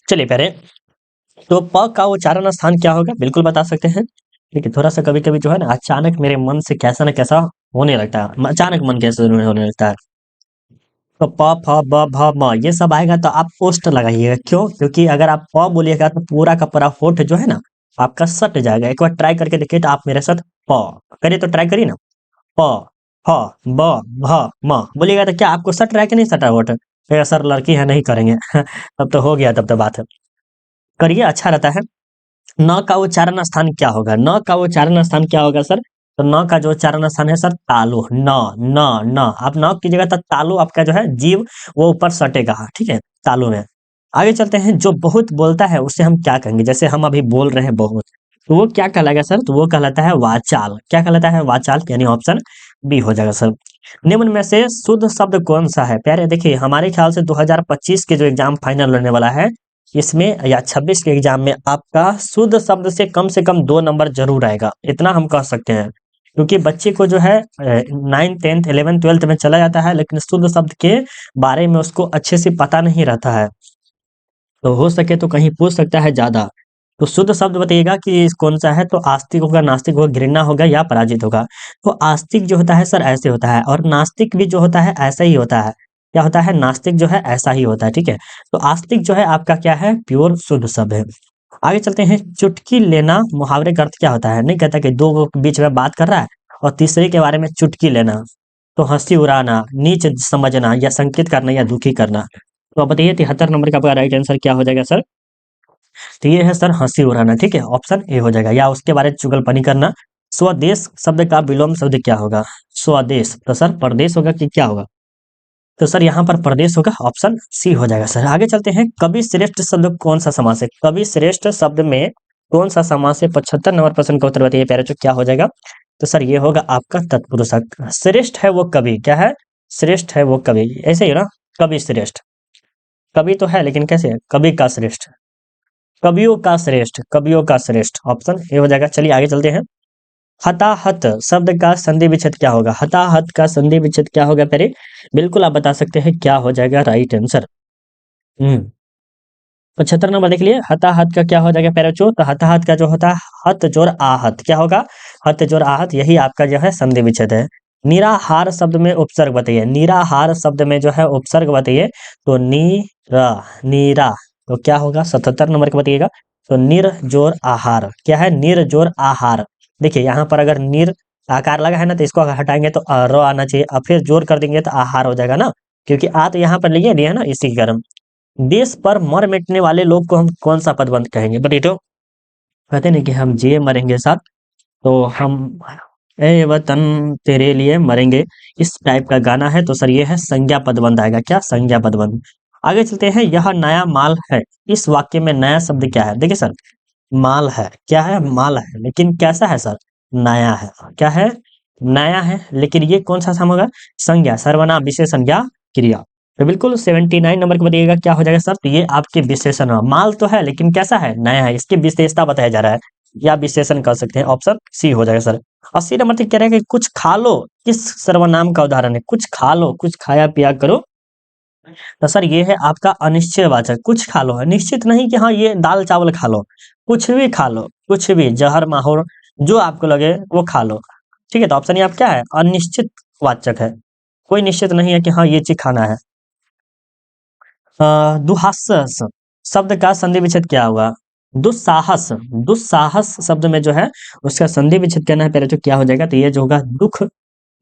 चलिए पहले तो प का उच्चारण स्थान क्या होगा, बिल्कुल बता सकते हैं। देखिए थोड़ा सा कभी कभी जो है ना, अचानक मेरे मन से कैसा ना कैसा होने लगता है, अचानक मन कैसे होने लगता है। तो प फ ब भ म ये सब आएगा तो आप पोस्ट लगाइएगा, क्यों, क्योंकि अगर आप प बोलिएगा तो पूरा का पूरा होठ जो है ना आपका सट जाएगा। एक बार ट्राई करके देखिए, तो आप मेरे साथ प करिए, तो ट्राई करिए ना, प फ ब भ म बोलिएगा तो क्या आपको सट रहा है कि नहीं सट रहा होठ, तो सर लड़की है नहीं करेंगे तब तो हो गया, तब तो बात है, करिए अच्छा रहता है। न का उच्चारण स्थान क्या होगा, न का उच्चारण स्थान क्या होगा सर, तो न का जो उच्चारण स्थान है सर, तालु, न, न, न, आप न कीजिएगा तो तालु आपका जो है जीव वो ऊपर सटेगा, ठीक है, तालु में। आगे चलते हैं, जो बहुत बोलता है उसे हम क्या कहेंगे, जैसे हम अभी बोल रहे हैं बहुत, तो वो क्या कहलाएगा सर, तो वो कहलाता है वाचाल, क्या कहलाता है, वाचाल, यानी ऑप्शन बी हो जाएगा सर। निम्न में से शुद्ध शब्द कौन सा है, प्यारे देखिए हमारे ख्याल से 2025 के जो एग्जाम फाइनल होने वाला है, इसमें या 26 के एग्जाम में आपका शुद्ध शब्द से कम 2 नंबर जरूर आएगा, इतना हम कह सकते हैं। क्योंकि बच्चे को जो है 9th 10th 11th 12th में चला जाता है, लेकिन शुद्ध शब्द के बारे में उसको अच्छे से पता नहीं रहता है, तो हो सके तो कहीं पूछ सकता है ज्यादा। तो शुद्ध शब्द बताइएगा कि कौन सा है, तो आस्तिक होगा, नास्तिक होगा, घृणा होगा या पराजित होगा। तो आस्तिक जो होता है सर ऐसे होता है, और नास्तिक भी जो होता है ऐसा ही होता है, क्या होता है, नास्तिक जो है ऐसा ही होता है, ठीक है। तो आस्तिक जो है आपका क्या है, प्योर शुद्ध शब्द है। आगे चलते हैं, चुटकी लेना मुहावरे का अर्थ क्या होता है, नहीं कहता कि दो के बीच में बात कर रहा है और तीसरे के बारे में चुटकी लेना, तो हंसी उड़ाना, नीच समझना, या संकेत करना, या दुखी करना। तो अब बताइए 73 नंबर का आपका राइट आंसर क्या हो जाएगा सर, तो ये है सर हंसी उड़ाना, ठीक है, ऑप्शन ए हो जाएगा, या उसके बारे में चुगलपनी करना। स्वदेश शब्द का विलोम शब्द क्या होगा, स्वदेश, तो सर प्रदेश होगा कि क्या होगा, तो सर यहाँ पर प्रदेश होगा, ऑप्शन सी हो जाएगा सर। आगे चलते हैं, कवि श्रेष्ठ शब्द कौन सा समास है, कवि श्रेष्ठ शब्द में कौन सा समास से 75 नंबर प्रश्न का उत्तर बताइए प्यारे बच्चों, क्या हो जाएगा? तो सर ये होगा आपका तत्पुरुषक। श्रेष्ठ है वो कवि, क्या है? श्रेष्ठ है वो कवि, ऐसे ही ना, कवि श्रेष्ठ। कवि तो है लेकिन कैसे है? कवि का श्रेष्ठ, कवियों का श्रेष्ठ, कवियों का श्रेष्ठ, ऑप्शन ए हो जाएगा। चलिए आगे चलते हैं। हताहत शब्द का संधि विच्छेद क्या होगा? हताहत का संधि विच्छेद क्या होगा प्यारे? बिल्कुल आप बता सकते हैं, क्या हो जाएगा राइट आंसर? 75 नंबर देख लिए। हताहत का क्या हो जाएगा प्यारे बच्चों? तो हताहत का जो होता है हत जोर आहत, क्या होगा? हत जोर आहत, यही आपका जो है संधि विच्छेद है। निराहार शब्द में उपसर्ग बताइए, निराहार शब्द में जो है उपसर्ग बताइए। तो नीरा, नीरा, तो क्या होगा? 77 नंबर का बताइएगा। तो निर जोर आहार, क्या है? निर जोर आहार। देखिए यहाँ पर अगर निर आकार लगा है ना, तो इसको अगर हटाएंगे तो र आना चाहिए, और फिर जोर कर देंगे तो आहार हो जाएगा ना, क्योंकि आ तो यहाँ पर लिए नहीं है ना, इसी के कारण। देश पर मर मिटने वाले लोग को हम कौन सा पदबंध कहेंगे? बट ये तो कहते नहीं कि हम जिए मरेंगे साथ, तो हम ए वतन तेरे लिए मरेंगे, इस टाइप का गाना है, तो सर ये है संज्ञा पदबंध आएगा। क्या? संज्ञा पदबंध। आगे चलते हैं। यह नया माल है, इस वाक्य में नया शब्द क्या है? देखिए सर, माल है, क्या है? माल है, लेकिन कैसा है सर? नया है। क्या है? नया है, लेकिन ये कौन सा सम होगा? संज्ञा, सर्वनाम, विशेषण या क्रिया। तो बिल्कुल 79 नंबर को बताइएगा, क्या हो जाएगा सर? तो ये आपके विशेषण है। माल तो है लेकिन कैसा है? नया है, इसकी विशेषता बताया जा रहा है, या विशेषण कर सकते हैं, ऑप्शन सी हो जाएगा सर। 80 नंबर तक कह रहे हैं कि कुछ खा लो, किस सर्वनाम का उदाहरण है? कुछ खा लो, कुछ खाया पिया करो, तो सर ये है आपका अनिश्चयवाचक। कुछ खा लो है, निश्चित नहीं कि हाँ ये दाल चावल खा लो, कुछ भी खा लो, कुछ भी, जहर माहौर जो आपको लगे वो खा लो। ठीक है, तो ऑप्शन ये आप क्या है? अनिश्चित वाचक है, कोई निश्चित नहीं है कि हाँ ये चीज खाना है। दुहासस शब्द का संधि विच्छेद क्या हुआ? दुस्साहस, दुस्साहस शब्द में जो है उसका संधि विच्छेद करना है पहले, जो क्या हो जाएगा? तो ये जो होगा दुख,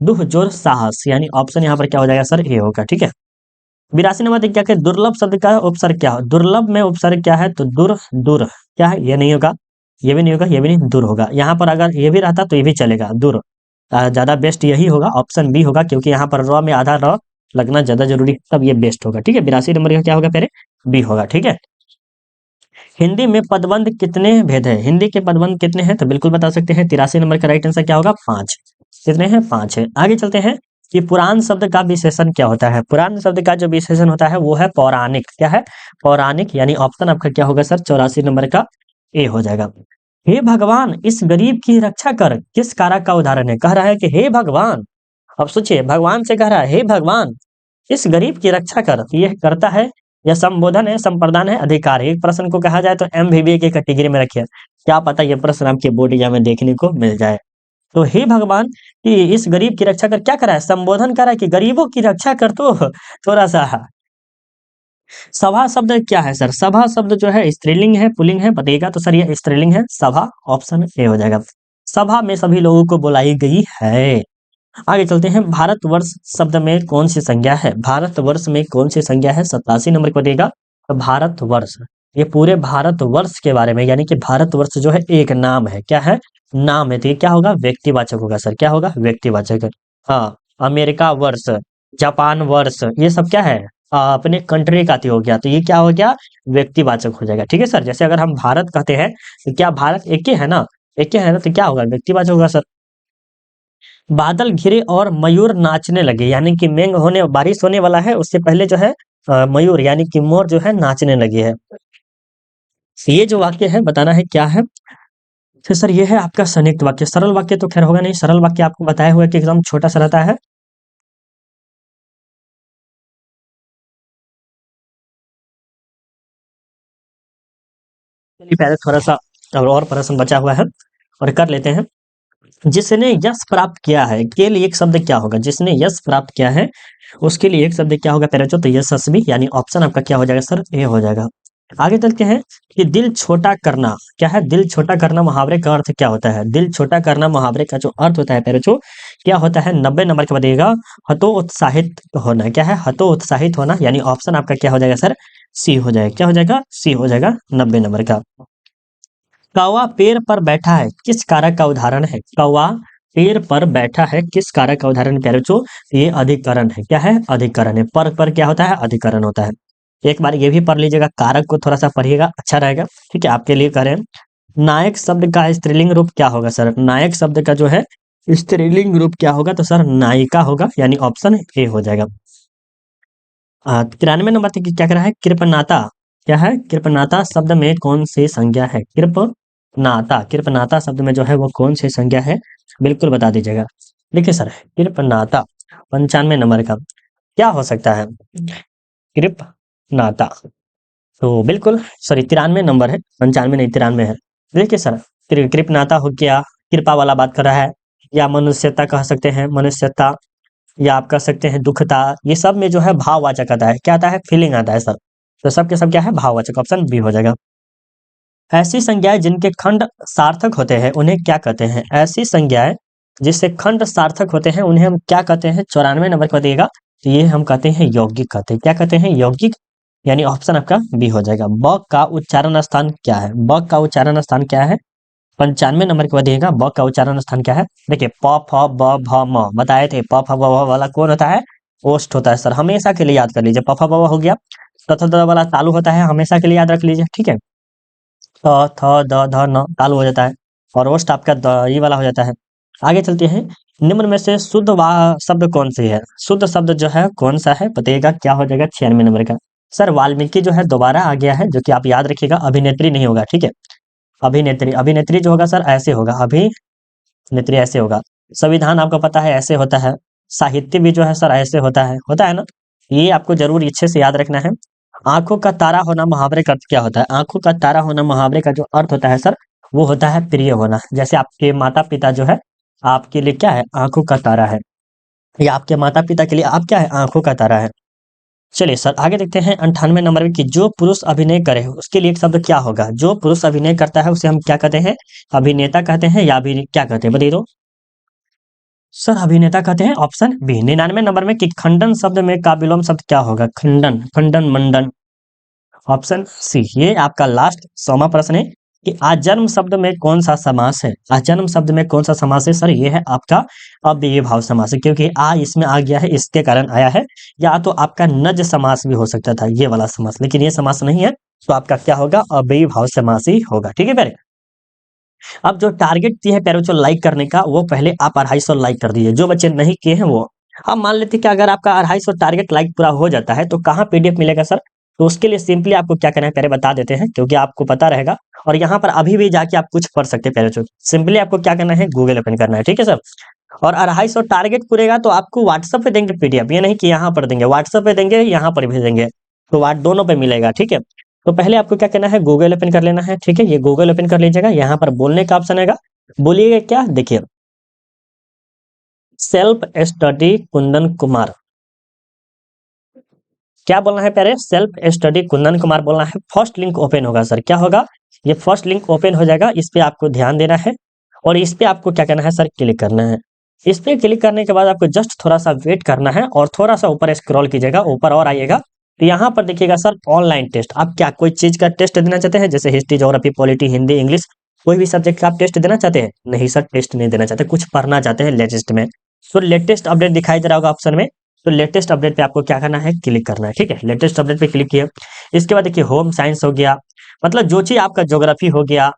दुह जोर साहस, यानी ऑप्शन यहाँ पर क्या हो जाएगा सर? ये होगा। ठीक है। 82 नंबर देखिए, क्या दुर्लभ शब्द का उपसर्ग क्या हो? दुर्लभ में उपसर्ग क्या है? तो दुर, दुर, क्या है? ये नहीं होगा, ये भी नहीं होगा, ये भी नहीं, दूर होगा। यहाँ पर अगर ये भी रहता तो ये भी चलेगा, दूर। ज्यादा बेस्ट यही होगा, ऑप्शन बी होगा, क्योंकि यहाँ पर र में आधा र लगना ज्यादा जरूरी है, तब ये बेस्ट होगा। ठीक है, 82 नंबर का क्या होगा पहले? बी होगा। ठीक है। हिंदी में पदबंध कितने भेद है? हिंदी के पदबंध कितने हैं? तो बिल्कुल बता सकते हैं। 83 नंबर का राइट आंसर क्या होगा? 5। कितने हैं? 5 है। आगे चलते हैं कि पुराण शब्द का विशेषण क्या होता है? पुराण शब्द का जो विशेषण होता है वो है पौराणिक। क्या है? पौराणिक, यानी ऑप्शन आपका क्या होगा सर? 84 नंबर का ए हो जाएगा। हे भगवान इस गरीब की रक्षा कर, किस कारक का उदाहरण है? कह रहा है कि हे भगवान, अब सोचिए, भगवान से कह रहा है हे भगवान इस गरीब की रक्षा कर, तो यह करता है या संबोधन है, संप्रदान है, अधिकार है। एक प्रश्न को कहा जाए तो एमवीबीए की कैटेगरी में रखिए, क्या पता ये प्रश्न आपके बोर्ड एग्जाम में देखने को मिल जाए। तो हे भगवान कि इस गरीब की रक्षा कर, क्या करा है? संबोधन करा है कि गरीबों की रक्षा कर, तो थोड़ा सा। सभा शब्द क्या है सर? सभा शब्द जो है स्त्रीलिंग है, पुल्लिंग है, बताइएगा। तो सर ये स्त्रीलिंग है, सभा, ऑप्शन ए हो जाएगा। सभा में सभी लोगों को बुलाई गई है। आगे चलते हैं। भारतवर्ष शब्द में कौन सी संज्ञा है? भारतवर्ष में कौन सी संज्ञा है? 87 नंबर को देगा। तो भारतवर्ष, ये पूरे भारतवर्ष के बारे में, यानी कि भारतवर्ष जो है एक नाम है। क्या है? नाम है, तो ये क्या होगा? व्यक्तिवाचक होगा सर। क्या होगा? व्यक्तिवाचक। हाँ, अमेरिका वर्ष, जापान वर्ष, ये सब क्या है? अपने कंट्री का हो गया, तो ये क्या हो गया? व्यक्तिवाचक हो जाएगा। ठीक है सर, जैसे अगर हम भारत कहते हैं तो क्या भारत एक ही है ना? एक ही है ना, तो क्या होगा? व्यक्तिवाचक होगा सर। बादल घिरे और मयूर नाचने लगे, यानी कि मेघ होने, बारिश होने वाला है, उससे पहले जो है मयूर यानी कि मोर जो है नाचने लगे है। ये जो वाक्य है बताना है क्या है? तो सर ये है आपका संयुक्त वाक्य। सरल वाक्य तो खैर होगा नहीं, सरल वाक्य आपको बताया हुआ है कि एकदम छोटा सा रहता है। चलिए पहले थोड़ा सा और प्रश्न बचा हुआ है और कर लेते हैं। जिसने यश प्राप्त किया है के लिए एक शब्द क्या होगा? जिसने यश प्राप्त किया है उसके लिए एक शब्द क्या होगा पहले? तो यशस्वी, यानी ऑप्शन आपका क्या हो जाएगा सर? ए हो जाएगा। आगे चलते हैं कि दिल छोटा करना क्या है? दिल छोटा करना मुहावरे का अर्थ क्या होता है? दिल छोटा करना मुहावरे का जो अर्थ होता है पहले जो क्या होता है? 90 नंबर का बताइएगा। हतोत्साहित होना। क्या है? हतोत्साहित होना, यानी ऑप्शन आपका क्या हो जाएगा सर? सी हो जाएगा। क्या हो जाएगा? सी हो जाएगा 90 नंबर का। कौवा पेड़ पर बैठा है, किस कारक का उदाहरण है? कौवा पेड़ पर बैठा है, किस कारक का उदाहरण है प्यारे बच्चों? ये अधिकरण है। क्या है? अधिकरण है। पर क्या होता है? अधिकरण होता है। एक बार ये भी पढ़ लीजिएगा, कारक को थोड़ा सा पढ़िएगा, अच्छा रहेगा। ठीक है, आपके लिए कह रहे हैं। नायक शब्द का स्त्रीलिंग रूप क्या होगा सर? नायक शब्द का जो है स्त्रीलिंग रूप क्या होगा? तो सर नायिका होगा, यानी ऑप्शन ए हो जाएगा। 93 नंबर तक क्या कह रहा है? कृपनाता क्या है? कृपनाता शब्द में कौन सी संज्ञा है? कृपनाता, कृपनाता शब्द में जो है वो कौन सी संज्ञा है? बिल्कुल बता दीजिएगा। देखिए सर, कृपनाता 95 नंबर का क्या हो सकता है? कृपनाता, तो बिल्कुल सॉरी 93 नंबर है, 95 नहीं 93 है। देखिए सर, कृपनाता हो गया, कृपा वाला बात कर रहा है, या मनुष्यता कह सकते हैं, मनुष्यता, या आप कह सकते हैं दुखता। ये सब में जो है भाववाचक आता है, क्या आता है? फीलिंग आता है सर। तो सब के सब क्या है? भाववाचक, ऑप्शन बी हो जाएगा। ऐसी संज्ञाएं जिनके खंड सार्थक होते हैं उन्हें क्या कहते हैं? ऐसी संज्ञाएं जिससे खंड सार्थक होते हैं उन्हें हम क्या कहते हैं? 94 नंबर को दिएगा, तो ये हम कहते हैं यौगिक कहते हैं। क्या कहते हैं? यौगिक, यानी ऑप्शन आपका बी हो जाएगा। ब का उच्चारण स्थान क्या है? ब का उच्चारण स्थान क्या है? 95 नंबर को दिएगा। ब का उच्चारण स्थान क्या है? देखिए प फ ब भ म बताए थे, प फ ब भ वाला कौन होता है? ओष्ठ होता है सर, हमेशा के लिए याद कर लीजिए। प फ ब भ हो गया, त थ द वाला तालु होता है, हमेशा के लिए याद रख लीजिए, ठीक है। थ थ द ध न तालु हो जाता है, और ओष्ठ आपका द ये वाला हो जाता है। आगे चलते हैं। निम्न में से शुद्ध शब्द कौन सी है? शुद्ध शब्द जो है कौन सा है बताइएगा, क्या हो जाएगा? 96 नंबर का। सर वाल्मीकि जो है दोबारा आ गया है, जो कि आप याद रखिएगा, अभिनेत्री नहीं होगा, ठीक है। अभिनेत्री, अभिनेत्री जो होगा सर ऐसे होगा, अभिनेत्री ऐसे होगा। संविधान आपको पता है ऐसे होता है। साहित्य भी जो है सर ऐसे होता है ना। ये आपको जरूर अच्छे से याद रखना है। आंखों का तारा होना मुहावरे का अर्थ क्या होता है? आंखों का तारा होना मुहावरे का जो अर्थ होता है सर, वो होता है प्रिय होना। जैसे आपके माता पिता जो है आपके लिए क्या है? आंखों का तारा है, या आपके माता पिता के लिए आप क्या है? आंखों का तारा है। चलिए सर आगे देखते हैं 98 नंबर में कि जो पुरुष अभिनय करे उसके लिए एक शब्द क्या होगा? जो पुरुष अभिनय करता है उसे हम क्या कहते हैं? अभिनेता कहते हैं, या क्या कहते हैं बताइए तो? सर अभिनेता कहते हैं, ऑप्शन बी। 99 नंबर में कि खंडन शब्द में का विलोम शब्द क्या होगा? खंडन, खंडन, मंडन, ऑप्शन सी। ये आपका लास्ट 100वां प्रश्न है कि आजन्म शब्द में कौन सा समास है? आजन्म शब्द में कौन सा समास है? सर ये है आपका अव्ययीय भाव समास है, क्योंकि आ इसमें आ गया है, इसके कारण आया है। या तो आपका नज समास भी हो सकता था, ये वाला समास, लेकिन ये समास नहीं है, तो आपका क्या होगा? अव्ययीय भाव समास ही होगा, ठीक है प्यारे। अब जो टारगेट दिए है प्यारे बच्चों लाइक करने का, वो पहले आप 250 लाइक कर दीजिए। जो बच्चे नहीं किए हैं वो, अब मान लेते हैं कि अगर आपका 250 टारगेट लाइक पूरा हो जाता है तो कहाँ पीडीएफ मिलेगा सर? तो उसके लिए सिंपली आपको क्या करना है पहले बता देते हैं, क्योंकि आपको पता रहेगा। और यहाँ पर अभी भी जाके आप कुछ पढ़ सकते हैं प्यारे बच्चों। सिंपली आपको क्या करना है? गूगल ओपन करना है, ठीक है सर। और 250 टारगेट पूरेगा तो आपको व्हाट्सएप पे देंगे पीडीएफ, ये नहीं कि यहाँ पर देंगे, व्हाट्सएप पे देंगे, यहाँ पर भी देंगे, तो वाट दोनों पे मिलेगा, ठीक है। तो पहले आपको क्या करना है? गूगल ओपन कर लेना है, ठीक है। ये गूगल ओपन कर लीजिएगा, यहाँ पर बोलने का ऑप्शन आएगा, बोलिएगा क्या? देखिए सेल्फ स्टडी कुंदन कुमार, क्या बोलना है प्यारे? सेल्फ स्टडी कुंदन कुमार बोलना है। फर्स्ट लिंक ओपन होगा सर, क्या होगा? ये फर्स्ट लिंक ओपन हो जाएगा, इस पे आपको ध्यान देना है, और इस पे आपको क्या करना है सर? क्लिक करना है। इस पे क्लिक करने के बाद आपको जस्ट थोड़ा सा वेट करना है, और थोड़ा सा ऊपर स्क्रॉल कीजिएगा, ऊपर और आइएगा, तो यहाँ पर देखिएगा सर ऑनलाइन टेस्ट। आप क्या कोई चीज का टेस्ट देना चाहते हैं? जैसे history, geography, polity, Hindi, English, कोई भी सब्जेक्ट का आप टेस्ट देना चाहते हैं? नहीं सर, टेस्ट नहीं देना चाहते, कुछ पढ़ना चाहते हैं लेटेस्ट में। तो लेटेस्ट अपडेट दिखाई दे रहा होगा ऑप्शन में, तो लेटेस्ट अपडेट पे आपको क्या करना है? क्लिक करना है, ठीक है। लेटेस्ट अपडेट पे क्लिक किया, इसके बाद देखिए होम साइंस हो गया, मतलब जो चीज आपका ज्योग्राफी हो गया,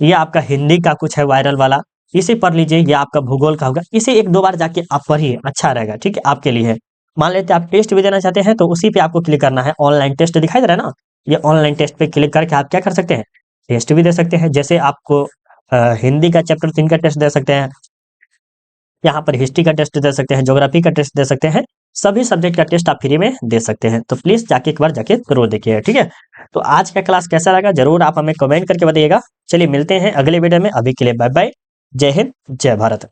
ये आपका हिंदी का कुछ है वायरल वाला, इसे पढ़ लीजिए। ये आपका भूगोल का होगा, इसे एक दो बार जाके आप पढ़िए, अच्छा रहेगा, ठीक है आपके लिए है। मान लेते हैं आप टेस्ट भी देना चाहते हैं, तो उसी पे आपको क्लिक करना है। ऑनलाइन टेस्ट दिखाई दे रहा है ना, ये ऑनलाइन टेस्ट पे क्लिक करके आप क्या कर सकते हैं? टेस्ट भी दे सकते हैं। जैसे आपको हिंदी का चैप्टर 3 का टेस्ट दे सकते हैं, यहाँ पर हिस्ट्री का टेस्ट दे सकते हैं, ज्योग्राफी का टेस्ट दे सकते हैं, सभी सब्जेक्ट का टेस्ट आप फ्री में दे सकते हैं। तो प्लीज जाके एक बार जाके जरूर देखिए, ठीक है। तो आज का क्लास कैसा लगा जरूर आप हमें कमेंट करके बताइएगा। चलिए मिलते हैं अगले वीडियो में, अभी के लिए बाय बाय, जय हिंद, जय भारत।